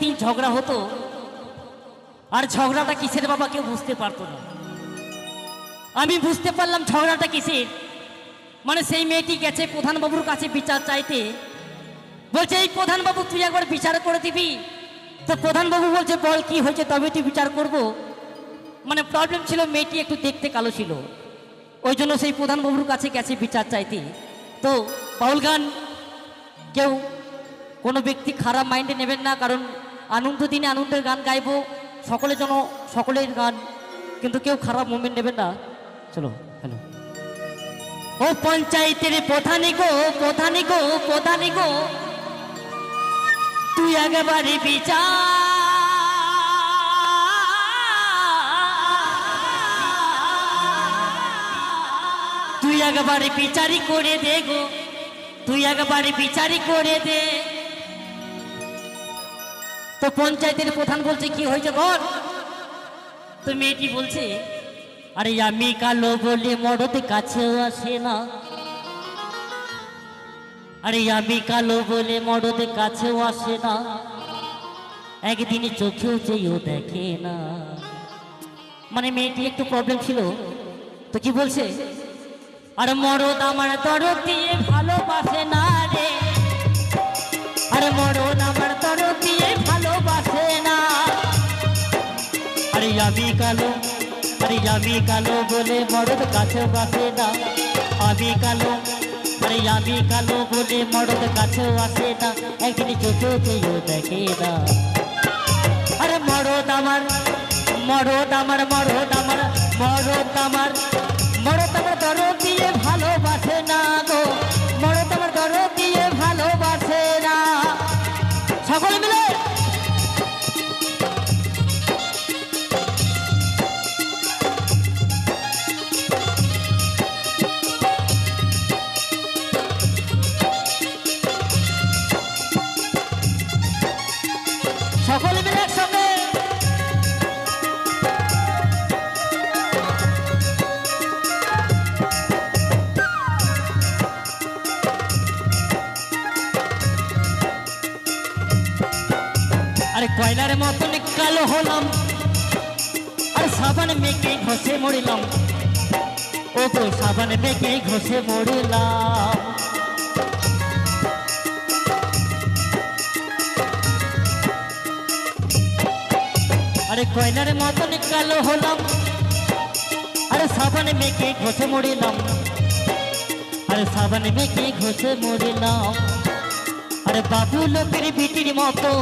প্রত্যেকদিন ঝগড়া হতো, আর ঝগড়াটা কিসের বাবা কেউ বুঝতে পারতো না। আমি বুঝতে পারলাম ঝগড়াটা কিসের। মানে সেই মেয়েটি গেছে প্রধানবাবুর কাছে বিচার চাইতে, বলছে এই প্রধানবাবু তুই একবার বিচার করে দিবি। তো প্রধানবাবু বলছে বল কি হয়েছে তবে তুই বিচার করব। মানে প্রবলেম ছিল মেয়েটি একটু দেখতে কালো ছিল, ওই জন্য সেই প্রধানবাবুর কাছে গেছে বিচার চাইতে। তো বাউল গান কেউ কোনো ব্যক্তি খারাপ মাইন্ডে নেবেন না, কারণ আনন্দ দিনে আনন্দের গান গাইবো, সকলের জন্য সকলের গান, কিন্তু কেউ খারাপ মুভমেন্ট নেবেন না। চলো হ্যালো। ও পঞ্চায়েতের প্রধানী গো, প্রধানী গো, প্রধানী গো, তুই একেবারে বিচার, তুই একেবারে বিচারি করে দে গো, তুই একেবারে বিচারি করে দে। তো পঞ্চায়েতের প্রধান বলছে কি হয়েছে বল। তো মেয়েটি বলছে আরে আমি কালো বলে মরদ কাছেও আসে না, আরে আমি কালো বলে মরদ কাছেও আসে না, একদিন চোখেও চেয়েও দেখে না। মানে মেয়েটি একটু প্রবলেম ছিল। তো কি বলছে, আর মরদ আমার তরফ দিয়ে ভালোবাসে না রে, আরে মরদ আমার তরফ দিয়ে ভালোবাসে না। আরে আমি কালো, আরে আমি কালো বলে মরদ কাছেও আসে না, আমি কালো, আরে আমি কালো বলে মরদ কাছেও আসে না, একদিন চোখেও চেয়েও দেখে না। আরে মরদ আমার, মরদ আমার, মরদ আমার, মরদ আমার, মরদ আমার দরদ দিয়ে ভালোবাসে না গো, মরদ আমার দরদ দিয়ে ভালোবাসে না। সকলে মিলে সকলে মিলে একসঙ্গে। আরে কয়লার মতন কালো হলাম, আর সাবান মেখে ঘষে মরিলাম, ও গো সাবান মেখে ঘষে মরিলাম। আরে কয়লার মতন কালো হলাম, আরে সাবান মেখে ঘষে মরিলাম, আরে সাবান মেখে ঘষে মরিলাম। আরে বাবু লোকের বিটির মতো